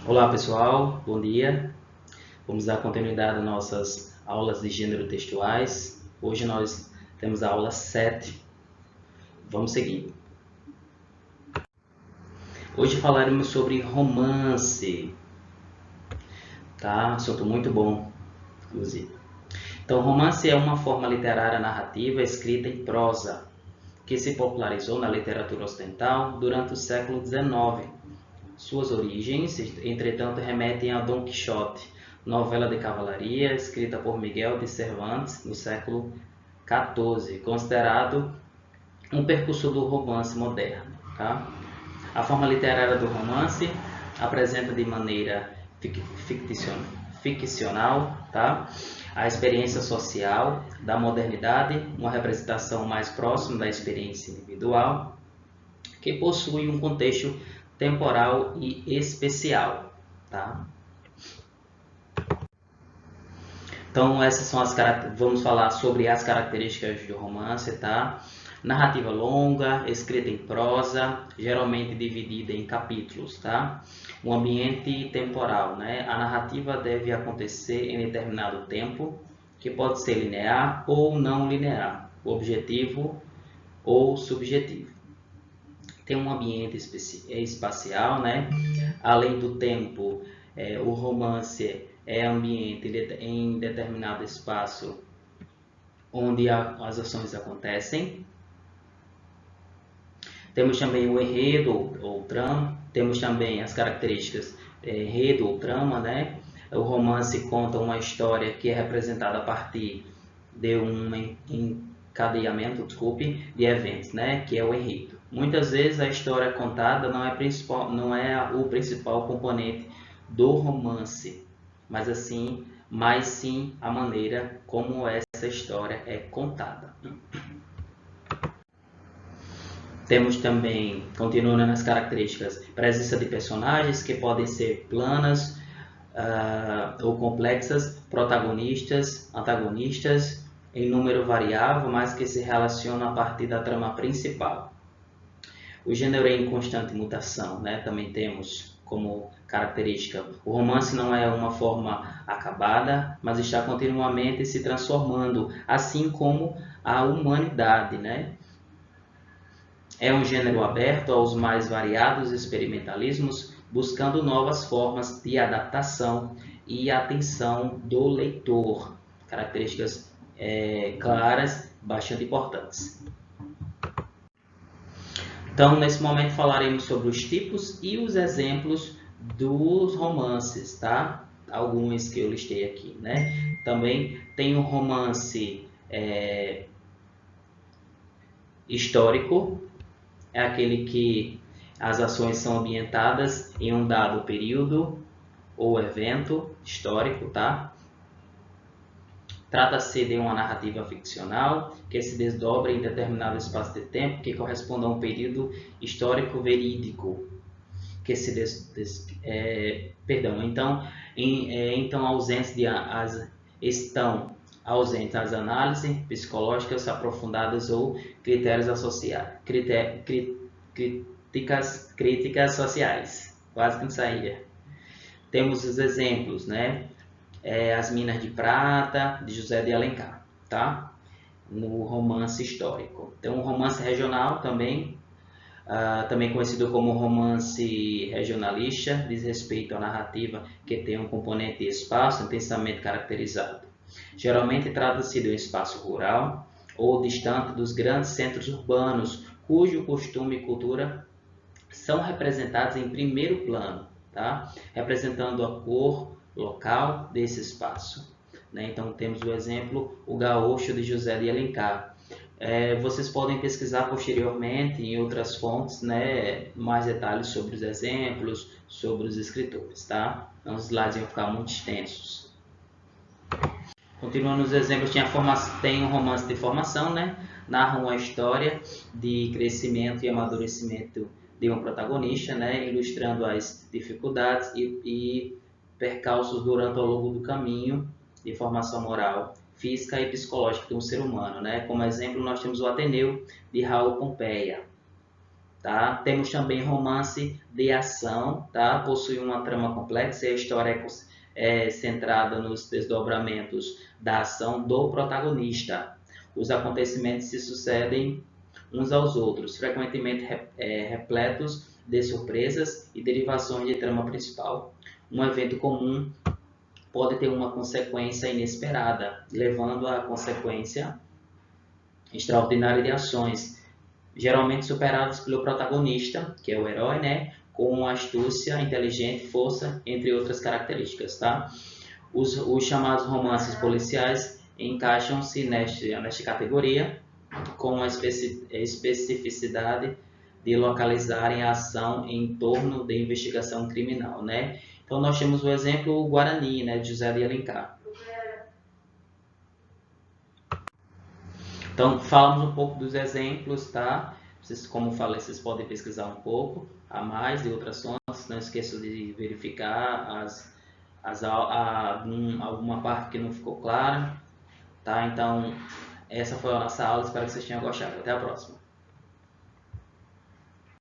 Olá pessoal, bom dia. Vamos dar continuidade às nossas aulas de gênero textuais. Hoje nós temos a aula 7. Vamos seguir. Hoje falaremos sobre romance. Tá? Assunto muito bom, inclusive. Então, romance é uma forma literária narrativa escrita em prosa, que se popularizou na literatura ocidental durante o século XIX. Suas origens, entretanto, remetem a Dom Quixote, novela de cavalaria escrita por Miguel de Cervantes no século XIV, considerado um precursor do romance moderno. Tá? A forma literária do romance apresenta de maneira ficcional, tá? A experiência social da modernidade, uma representação mais próxima da experiência individual, que possui um contexto temporal e especial, tá? Então essas são vamos falar sobre as características do romance, tá? Narrativa longa, escrita em prosa, geralmente dividida em capítulos, tá? Um ambiente temporal, né? A narrativa deve acontecer em determinado tempo, que pode ser linear ou não linear, objetivo ou subjetivo. Tem um ambiente espacial, né? Além do tempo, o romance é ambiente em determinado espaço onde as ações acontecem. Temos também o enredo ou trama, temos também as características enredo ou trama, né? O romance conta uma história que é representada a partir de um encadeamento, de eventos, né? Que é o enredo. Muitas vezes a história contada não é o principal componente do romance, mas sim a maneira como essa história é contada. Temos também, continuando nas características, presença de personagens que podem ser planas ou complexas, protagonistas, antagonistas, em número variável, mas que se relacionam a partir da trama principal. O gênero é em constante mutação, né? Também temos como característica, o romance não é uma forma acabada, mas está continuamente se transformando, assim como a humanidade, né? É um gênero aberto aos mais variados experimentalismos, buscando novas formas de adaptação e atenção do leitor. Características claras, bastante importantes. Então, nesse momento falaremos sobre os tipos e os exemplos dos romances, tá? Alguns que eu listei aqui, né? Também tem o romance histórico, é aquele que as ações são ambientadas em um dado período ou evento histórico, tá? Trata-se de uma narrativa ficcional que se desdobra em determinado espaço de tempo que corresponde a um período histórico verídico. Que se então estão ausentes as análises psicológicas aprofundadas ou critérios associados, críticas sociais. Quase que não saía. Temos os exemplos, né? As Minas de Prata, de José de Alencar, tá? No romance histórico. Tem um romance regional também, também conhecido como romance regionalista, diz respeito à narrativa que tem um componente de espaço intensamente caracterizado. Geralmente trata-se de um espaço rural ou distante dos grandes centros urbanos, cujo costume e cultura são representados em primeiro plano, tá? Representando a cor local desse espaço. Né? Então temos o exemplo O Gaúcho de José de Alencar. Vocês podem pesquisar posteriormente em outras fontes, né, mais detalhes sobre os exemplos, sobre os escritores, tá? Então os slides iam ficar muito extensos. Continuando os exemplos, tem um romance de formação, né? Narra uma história de crescimento e amadurecimento de um protagonista, né? Ilustrando as dificuldades e percalços durante ao longo do caminho de formação moral, física e psicológica de um ser humano, né? Como exemplo, nós temos o Ateneu, de Raul Pompeia. Tá? Temos também romance de ação, tá? Possui uma trama complexa e a história é centrada nos desdobramentos da ação do protagonista. Os acontecimentos se sucedem uns aos outros, frequentemente repletos de surpresas e derivações de trama principal. Um evento comum pode ter uma consequência inesperada, levando à consequência extraordinária de ações, geralmente superadas pelo protagonista, que é o herói, né? Com astúcia, inteligente, força, entre outras características, tá? Os chamados romances policiais encaixam-se nesta categoria, com a especificidade de localizarem a ação em torno de investigação criminal, né? Então nós temos o exemplo Guarani, né, de José de Alencar. Então falamos um pouco dos exemplos, tá? Vocês, como falei, vocês podem pesquisar um pouco a mais de outras fontes. Não esqueçam de verificar alguma parte que não ficou clara, tá? Então essa foi a nossa aula, espero que vocês tenham gostado. Até a próxima.